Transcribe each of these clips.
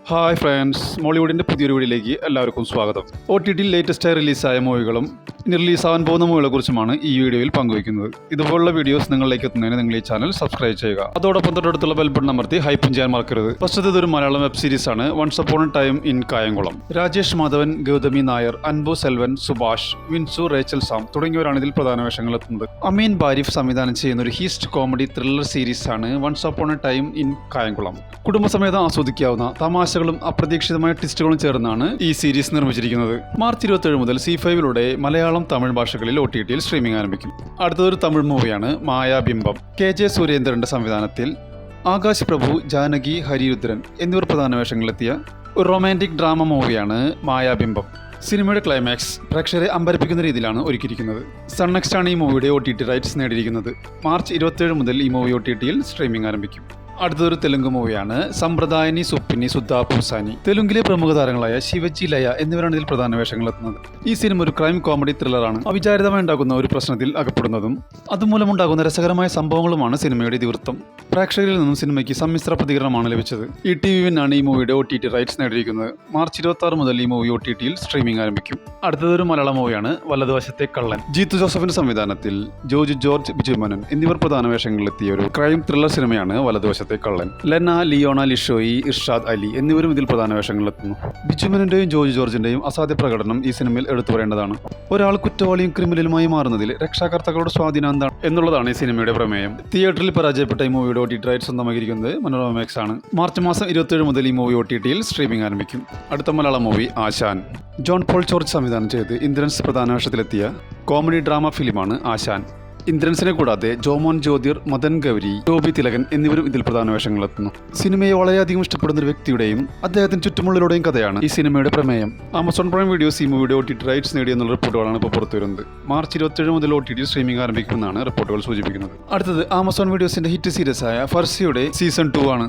Hi friends, മോളിവുഡിൻ്റെ പുതിയൊരു വീഡിയോയിലേക്ക് എല്ലാവർക്കും സ്വാഗതം. OTT ലേറ്റസ്റ്റായി റിലീസായ മൂവികളും ഇനി റിലീസാവാൻ പോകുന്ന മൂവികളെക്കുറിച്ചുമാണ് ഈ വീഡിയോയിൽ പങ്കുവയ്ക്കുന്നത്. ഇതുപോലുള്ള വീഡിയോസ് നിങ്ങളിലേക്ക് എത്തുന്നതിന് നിങ്ങൾ ഈ ചാനൽ സബ്സ്ക്രൈബ് ചെയ്യുക. അതോടൊപ്പം തൊട്ടടുത്തുള്ള ബെൽ ബട്ടൺ അമർത്തി ഹൈപ്പും ചെയ്യാൻ മറക്കരുത്. ഫസ്റ്റത്തെ ഒരു മലയാളം വെബ് സീരീസ് ആണ് once upon a time in Kayamkulam. Rajesh Madhavan, Gautami Nair, Anbu Selvan, Subhash, Vinsu, Rachel Sam തുടങ്ങിയവരാണ് ഇതിൽ പ്രധാന വേഷങ്ങൾ എത്തുന്നത്. അമീൻ ബാരിഫ് സംവിധാനം ചെയ്യുന്ന ഒരു ഹിസ്റ്റ് കോമഡി ത്രില്ലർ സീരീസ് ആണ് once upon a time in Kayamkulam. കുടുംബസമേതം ആസ്വദിക്കാവുന്ന തമാശകളും അപ്രതീക്ഷിതമായ ട്വിസ്റ്റുകളും ചേർന്നാണ് ഈ സീരീസ് നിർമ്മിച്ചിരിക്കുന്നത്. മാർച്ച് 27 മുതൽ C5 മലയാളം, തമിഴ് ഭാഷകളിൽ OTTയിൽ സ്ട്രീമിംഗ് ആരംഭിക്കും. അടുത്തൊരു തമിഴ് മൂവിയാണ് മായാബിംബം. KJ സുരേന്ദ്രന്റെ സംവിധാനത്തിൽ ആകാശ് പ്രഭു, ജാനകി, ഹരിരുദ്രൻ എന്നിവർ പ്രധാന വേഷങ്ങളിലെത്തിയ ഒരു റൊമാൻറ്റിക് ഡ്രാമ മൂവിയാണ് മായാബിംബം. സിനിമയുടെ ക്ലൈമാക്സ് പ്രേക്ഷകരെ അമ്പരപ്പിക്കുന്ന രീതിയിലാണ് ഒരുക്കിയിരിക്കുന്നത്. സൺനെക്സ്റ്റ് ആണ് ഈ മൂവിയുടെ OTT റൈറ്റ്സ് നേടിയിരിക്കുന്നത്. മാർച്ച് 27 മുതൽ ഈ മൂവി OTTയിൽ സ്ട്രീമിംഗ് ആരംഭിക്കും. അടുത്തൊരു തെലുങ്ക് മൂവിയാണ് സമ്പ്രദായനി സുപ്പിനി സുദ്ധാ പൂസാനി. തെലുങ്കിലെ പ്രമുഖ താരങ്ങളായ ശിവജി, ലയ എന്നിവരാണ് ഇതിൽ പ്രധാന വേഷങ്ങളെത്തുന്നത്. ഈ സിനിമ ഒരു ക്രൈം കോമഡി ത്രില്ലറാണ്. അവിചാരിതമായി ഉണ്ടാകുന്ന ഒരു പ്രശ്നത്തിൽ അകപ്പെടുന്നതും അതുമൂലമുണ്ടാകുന്ന രസകരമായ സംഭവങ്ങളുമാണ് സിനിമയുടെ ഇതിവൃത്തം. പ്രേക്ഷകരിൽ നിന്നും സിനിമയ്ക്ക് സമ്മിശ്ര പ്രതികരണമാണ് ലഭിച്ചത്. ETV ആണ് ഈ മൂവിയുടെ OTT റൈറ്റ്സ് നേടിയിരിക്കുന്നത്. മാർച്ച് 26 മുതൽ ഈ മൂവി OTTയിൽ സ്ട്രീമിംഗ് ആരംഭിക്കും. അടുത്തതൊരു മലയാള മൂവിയാണ് വലതുവശത്തെ കള്ളൻ. ജീത്തു ജോസഫിന്റെ സംവിധാനത്തിൽ ജോജു ജോർജ്, ബിജു മേനോൻ എന്നിവർ പ്രധാന വേഷങ്ങളിലെത്തിയ ഒരു ക്രൈം ത്രില്ലർ സിനിമയാണ് വലതുവശത്തെ കള്ളൻ. ലെന, ലിയോണ, ലിഷോയി, ഇർഷാദ് അലി എന്നിവരും ഇതിൽ പ്രധാന വേഷങ്ങളിലെത്തുന്നു. ബിജു മേനോന്റെയും ജോജു ജോർജിന്റെയും അസാധ്യ പ്രകടനം ഈ സിനിമയിൽ എടുത്തു പറയേണ്ടതാണ്. ഒരാൾ കുറ്റവാളിയും ക്രിമിനലുമായി മാറുന്നതിൽ രക്ഷാകർത്താക്കളുടെ സ്വാധീനം എന്താണ് എന്നുള്ളതാണ് ഈ സിനിമയുടെ പ്രമേയം. തിയേറ്ററിൽ പരാജയപ്പെട്ട ഈ മൂവിയുടെ OTT റൈറ്റ്സ് സ്വന്തമാക്കിയിരിക്കുന്നത് മനോരമ മാക്സ് ആണ്. മാർച്ച് മാസം 27 മുതൽ ഈ മൂവി OTTയിൽ സ്ട്രീമിംഗ് ആരംഭിക്കും. അടുത്ത മലയാള മൂവി ആശാൻ. ജോൺ പോൾ ജോർജ് സംവിധാനം ചെയ്ത് ഇന്ദ്രൻസ് പ്രധാന വേഷത്തിലെത്തിയ കോമഡി ഡ്രാമ ഫിലിമാണ് ആശാൻ. ഇന്ദ്രൻസിനെ കൂടാതെ ജോമോൻ ജ്യോതിർ, മദൻ ഗൗരി, ടോബി തിലകൻ എന്നിവരും ഇതിൽ പ്രധാന വേഷങ്ങളെത്തുന്നു. സിനിമയെ വളരെയധികം ഇഷ്ടപ്പെടുന്ന ഒരു വ്യക്തിയുടെയും അദ്ദേഹത്തിന് ചുറ്റുമുള്ളവരുടെയും കഥയാണ് ഈ സിനിമയുടെ പ്രമേയം. ആമസോൺ പ്രൈം വീഡിയോസ് ഈ മൂവിയുടെ OTT റൈറ്റ്സ് നേടിയെന്നുള്ള റിപ്പോർട്ടുകളാണ് ഇപ്പോൾ പുറത്തുവരുന്നത്. മാർച്ച് 27 മുതൽ OTT സ്ട്രീമിംഗ് ആരംഭിക്കുമെന്നാണ് റിപ്പോർട്ടുകൾ സൂചിപ്പിക്കുന്നത്. അടുത്തത് ആമസോൺ വീഡിയോസിന്റെ ഹിറ്റ് സീരീസ് ആയ ഫർസിയുടെ സീസൺ 2 ആണ്.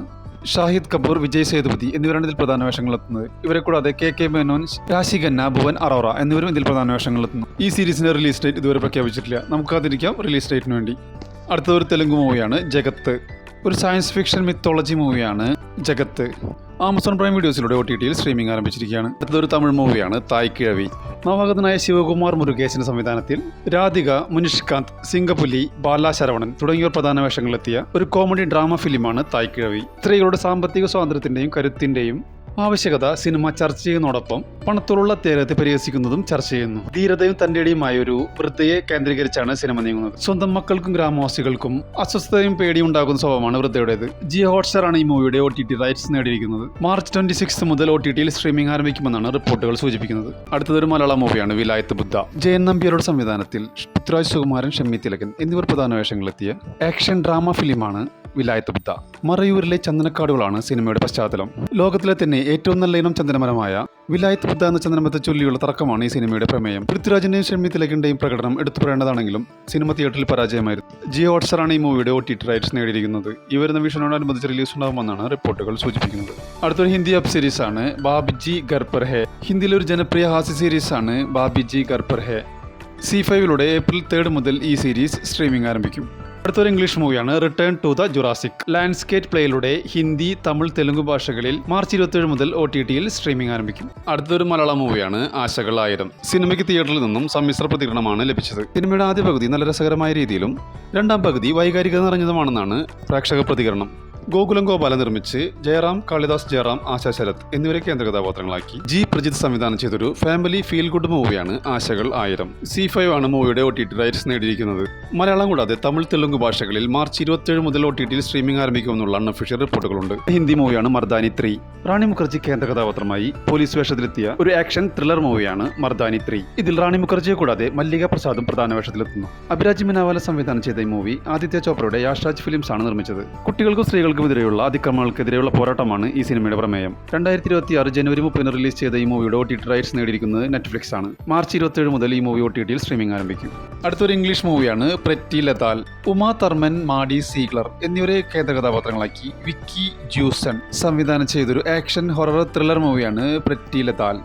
ഷാഹിദ് കപൂർ, വിജയ് സേതുപതി എന്നിവരാണ് ഇതിൽ പ്രധാന വേഷങ്ങളെത്തുന്നത്. ഇവരെ കൂടാതെ KK മേനോൻ, രാശി ഖന്ന, ഭുവൻ അറോറ എന്നിവരും ഇതിൽ പ്രധാന വേഷങ്ങളെത്തുന്നു. ഈ സീരീസിന്റെ റിലീസ് ഡേറ്റ് ഇതുവരെ പ്രഖ്യാപിച്ചിട്ടില്ല. നമുക്ക് കാത്തിരിക്കാം റിലീസ് ഡേറ്റിന് വേണ്ടി. അടുത്ത ഒരു തെലുങ്ക് മൂവിയാണ് ജഗത്ത്. ഒരു സയൻസ് ഫിക്ഷൻ മിത്തോളജി മൂവിയാണ് ജഗത്ത്. ആമസോൺ പ്രൈം വീഡിയോസിലൂടെ OTTയിൽ സ്ട്രീമിംഗ് ആരംഭിച്ചിരിക്കുകയാണ്. അടുത്തൊരു തമിഴ് മൂവിയാണ് തായ് കിഴവി. നവാഗതനായ ശിവകുമാർ മുരുകേശിന്റെ സംവിധാനത്തിൽ രാധിക, മുനിഷ്കാന്ത്, സിംഗപുലി, ബാല ശരവണൻ തുടങ്ങിയവർ പ്രധാന വേഷങ്ങളിലെത്തിയ ഒരു കോമഡി ഡ്രാമ ഫിലിമാണ് തായ് കിഴവി. സ്ത്രീകളുടെ സാമ്പത്തിക സ്വാതന്ത്ര്യത്തിന്റെയും കരുത്തിന്റെയും ആവശ്യകത സിനിമ ചർച്ച ചെയ്യുന്നതോടൊപ്പം പണത്തോടുള്ള ത്യാഗത്തെ പരിഹസിക്കുന്നതും ചർച്ച ചെയ്യുന്നു. ധീരതയും തന്റെയുമായ ഒരു വൃദ്ധയെ കേന്ദ്രീകരിച്ചാണ് സിനിമ നീങ്ങുന്നത്. സ്വന്തം മക്കൾക്കും ഗ്രാമവാസികൾക്കും അസ്വസ്ഥതയും പേടിയും ഉണ്ടാകുന്ന സ്വഭാവമാണ് വൃദ്ധയുടേത്. ജിയോ ഹോട്ട്സ്റ്റാർ ആണ് ഈ മൂവിയുടെ OTT റൈറ്റ്സ് നേടിയിരിക്കുന്നത്. മാർച്ച് 26 മുതൽ OTTയിൽ സ്ട്രീമിംഗ് ആരംഭിക്കുമെന്നാണ് റിപ്പോർട്ടുകൾ സൂചിപ്പിക്കുന്നത്. അടുത്തതൊരു മലയാള മൂവിയാണ് വിലായത്ത് ബുദ്ധ. ജയൻ നമ്പ്യാരുടെ സംവിധാനത്തിൽ പൃഥ്വിരാജ്, സുകുമാരൻ, ഷമ്മി തിലകൻ എന്നിവർ പ്രധാന വേഷങ്ങളിലെത്തിയ ആക്ഷൻ ഡ്രാമ ഫിലിമാണ് വിലായത്ത് ബുദ്ധ. മറയൂരിലെ ചന്ദനക്കാടുകളാണ് സിനിമയുടെ പശ്ചാത്തലം. ലോകത്തിലെ തന്നെ ഏറ്റവും നല്ല ഇനം ചന്ദനമരമായ വിലായത്ത് ബുദ്ധ എന്ന ചന്ദനമരത്തെ ചൊല്ലിയുള്ള തർക്കമാണ് ഈ സിനിമയുടെ പ്രമേയം. പൃഥ്വിരാജിന്റെയും ഷമ്മി തിലകന്റെയും പ്രകടനം എടുത്തു പറയേണ്ടതാണെങ്കിലും സിനിമ തിയേറ്ററിൽ പരാജയമായിരുന്നു. ജിയോ ഹോട്ട്സ്റ്റാർ ആണ് ഈ മൂവിയുടെ OTT റൈറ്റ്സ് നേടിയിരിക്കുന്നത്. ഈ വരുന്ന വിഷുവിനോടനുബന്ധിച്ച് റിലീസ് ഉണ്ടാകുമെന്നാണ് റിപ്പോർട്ടുകൾ സൂചിപ്പിക്കുന്നത്. അടുത്തൊരു ഹിന്ദി വെബ് സീരീസ് ആണ് ബാബിജി ഘർ പർ ഹേ. ഹിന്ദിയിലെ ഒരു ജനപ്രിയ ഹാസ്യ സീരീസ് ആണ് ബാബിജി ഘർ പർ ഹേ. C5 ഏപ്രിൽ 3 മുതൽ ഈ സീരീസ് സ്ട്രീമിംഗ് ആരംഭിക്കും. അടുത്തൊരു ഇംഗ്ലീഷ് മൂവിയാണ് return to the Jurassic. Lionsgate പ്ലേയിലൂടെ ഹിന്ദി, തമിഴ്, തെലുങ്ക് ഭാഷകളിൽ മാർച്ച് 27 മുതൽ OTTയിൽ സ്ട്രീമിംഗ് ആരംഭിക്കും. അടുത്തൊരു മലയാള മൂവിയാണ് ആശകൾ 1000. സിനിമയ്ക്ക് തിയേറ്ററിൽ നിന്നും സമ്മിശ്ര പ്രതികരണമാണ് ലഭിച്ചത്. സിനിമയുടെ ആദ്യ പകുതി നല്ല രസകരമായ രീതിയിലും രണ്ടാം പകുതി വൈകാരികത നിറഞ്ഞതുമാണെന്നാണ് പ്രേക്ഷക പ്രതികരണം. ഗോകുലം ഗോപാല നിർമ്മിച്ച് ജയറാം, കാളിദാസ് ജയറാം, ആശാ ശരത് എന്നിവരെ കേന്ദ്ര കഥാപാത്രങ്ങളാക്കി ജി പ്രജിത്ത് സംവിധാനം ചെയ്തൊരു ഫാമിലി ഫീൽ ഗുഡ് മൂവിയാണ് ആശകൾ 1000. C5 ആണ് മൂവിയുടെ OTT റൈറ്റ്സ് നേടിയിരിക്കുന്നത്. മലയാളം കൂടാതെ തമിഴ്, തെലുങ്ക് ഭാഷകളിൽ മാർച്ച് 27 മുതൽ OTTയിൽ സ്ട്രീമിംഗ് ആരംഭിക്കുമെന്നുള്ള അൺഒഫീഷ്യൽ റിപ്പോർട്ടുകളുണ്ട്. ഹിന്ദി മൂവിയാണ് മർദാനി 3. റാണി മുഖർജി കേന്ദ്ര കഥാപാത്രമായി പോലീസ് വേഷത്തിലെത്തിയ ഒരു ആക്ഷൻ ത്രില്ലർ മൂവിയാണ് മർദാനി 3. ഇതിൽ റാണി മുഖർജിയെ കൂടാതെ മല്ലിക പ്രസാദും പ്രധാന വേഷത്തിലെത്തുന്നു. അഭിരാജ് മിനാവാല സംവിധാനം ചെയ്ത ഈ മൂവി ആദിത്യ ചോപ്രയുടെ യാഷ്രാജ് ഫിലിംസ് ആണ് നിർമ്മിച്ചത്. കുട്ടികൾക്കും സ്ത്രീകൾക്കുമെതിരെയുള്ള അതിക്രമങ്ങൾക്കെതിരെയുള്ള പോരാട്ടമാണ് ഈ സിനിമയുടെ പ്രമേയം. 2026 ജനുവരി 30 റിലീസ് ചെയ്ത ഈ മൂവിയുടെ OTT റൈറ്റ്സ് നേടിയിരിക്കുന്നത് നെറ്റ്ഫ്ലിക്സ് ആണ്. മാർച്ച് 27 മുതൽ ഈ മൂവി OTTയിൽ സ്ട്രീമിംഗ് ആരംഭിക്കും. അടുത്തൊരു ഇംഗ്ലീഷ് മൂവിയാണ് pretty lethal. Uma Thurman, Maddie Ziegler എന്നിവരെ കേന്ദ്ര കഥാപാത്രങ്ങളാക്കി വിക്കി ജ്യൂസൺ സംവിധാനം ചെയ്തൊരു ആക്ഷൻ ഹൊറർ ത്രില്ലർ മൂവിയാണ് pretty lethal.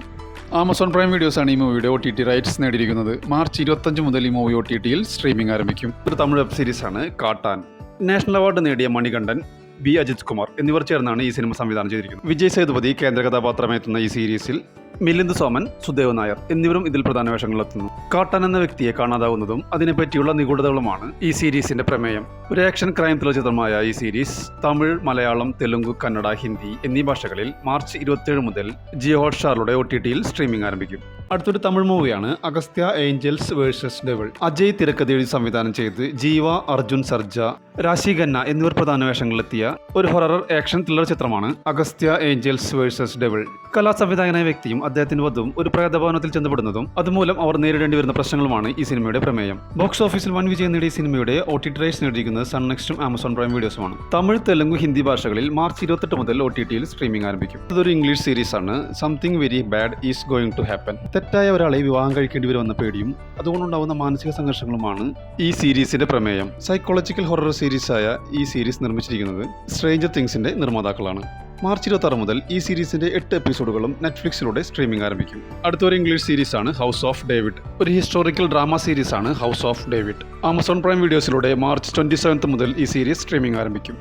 Amazon Prime videos ആണ് ഈ മൂവിയുടെ OTT റൈറ്റ്സ് നേടിയിരിക്കുന്നത്. മാർച്ച് 25 മുതൽ ഈ മൂവി OTTയിൽ സ്ട്രീമിംഗ് ആരംഭിക്കും. ഒരു തമിഴ് വെബ് സീരീസ് ആണ് കാട്ടാൻ. നാഷണൽ അവാർഡ് നേടിയ മണികണ്ഠൻ, ബി അജിത് കുമാർ എന്നിവർ ചേർന്നാണ് ഈ സിനിമ സംവിധാനം ചെയ്തിരിക്കുന്നത്. വിജയ് സേതുപതി കേന്ദ്ര കഥാപാത്രമെത്തുന്ന ഈ സീരീസിൽ മിലിന്ദ് സോമൻ, സുദേവ് നായർ എന്നിവരും ഇതിൽ പ്രധാന വേഷങ്ങളിലെത്തുന്നു. കാട്ടാൻ എന്ന വ്യക്തിയെ കാണാതാവുന്നതും അതിനെപ്പറ്റിയുള്ള നിഗൂഢതകളുമാണ് ഈ സീരീസിന്റെ പ്രമേയം. ഒരു ആക്ഷൻ ക്രൈം ത്രില്ലർ ചിത്രമായ ഈ സീരീസ് തമിഴ്, മലയാളം, തെലുങ്ക്, കന്നഡ, ഹിന്ദി എന്നീ ഭാഷകളിൽ മാർച്ച് 27 മുതൽ ജിയോ ഹോട്ട്സ്റ്റാറിലൂടെ OTTയിൽ സ്ട്രീമിംഗ് ആരംഭിക്കും. അടുത്തൊരു തമിഴ് മൂവിയാണ് Agastya angels versus devil. Ajay തിരക്കഥ എഴുതി സംവിധാനം ചെയ്ത് ജീവ, അർജുൻ സർജ, രാശി ഖന്ന എന്നിവർ പ്രധാന വേഷങ്ങളിലെത്തിയ ഒരു ഹൊറർ ആക്ഷൻ ത്രില്ലർ ചിത്രമാണ് അഗസ്ത്യ ഏഞ്ചൽസ് വേഴ്സസ് ഡെവിൾ. കലാസംവിധായകനായ വ്യക്തിയും അദ്ദേഹത്തിന്റെ വധുവും ഒരു പ്രേതഭവനത്തിൽ ചെന്നപ്പെടുന്നതും അതുമൂലം അവർ നേരിടേണ്ടി വരുന്ന പ്രശ്നങ്ങളുമാണ് ഈ സിനിമയുടെ പ്രമേയം. ബോക്സ് ഓഫീസിൽ വൻ വിജയം നേടിയ സിനിമയുടെ OTT റൈറ്റ്സ് നേടിയിരിക്കുന്നത് സൺ നെക്സ്റ്റും ആമസോൺ പ്രൈം വീഡിയോസുമാണ്. തമിഴ്, തെലുങ്ക്, ഹിന്ദി ഭാഷകളിൽ മാർച്ച് 28 മുതൽ OTTയിൽ സ്ട്രീമിംഗ് ആരംഭിക്കും. ഇതൊരു ഇംഗ്ലീഷ് സീരീസ് ആണ്. Something very bad is going to happen. തെറ്റായ ഒരാളെ വിവാഹം കഴിക്കേണ്ടി വരുമെന്ന പേടിയും അതുകൊണ്ടുണ്ടാവുന്ന മാനസിക സംഘർഷങ്ങളുമാണ് ഈ സീരീസിന്റെ പ്രമേയം. സൈക്കോളജിക്കൽ ഹൊറർ സീരീസായ ഈ സീരീസ് നിർമ്മിച്ചിരിക്കുന്നത് സ്ട്രേഞ്ചർ തിങ്സിന്റെ നിർമ്മാതാക്കളാണ്. മാർച്ച് 26 മുതൽ ഈ സീരീസിന്റെ 8 എപ്പിസോഡുകളും നെറ്റ്ഫ്ലിക്സിലൂടെ സ്ട്രീമിംഗ് ആരംഭിക്കും. അടുത്തൊരു ഇംഗ്ലീഷ് സീരീസാണ് ഹൗസ് ഓഫ് ഡേവിഡ്. ഒരു ഹിസ്റ്റോറിക്കൽ ഡ്രാമ സീരീസാണ് house of David. Amazon Prime വീഡിയോസിലൂടെ മാർച്ച് 27 മുതൽ ഈ സീരീസ് സ്ട്രീമിംഗ് ആരംഭിക്കും.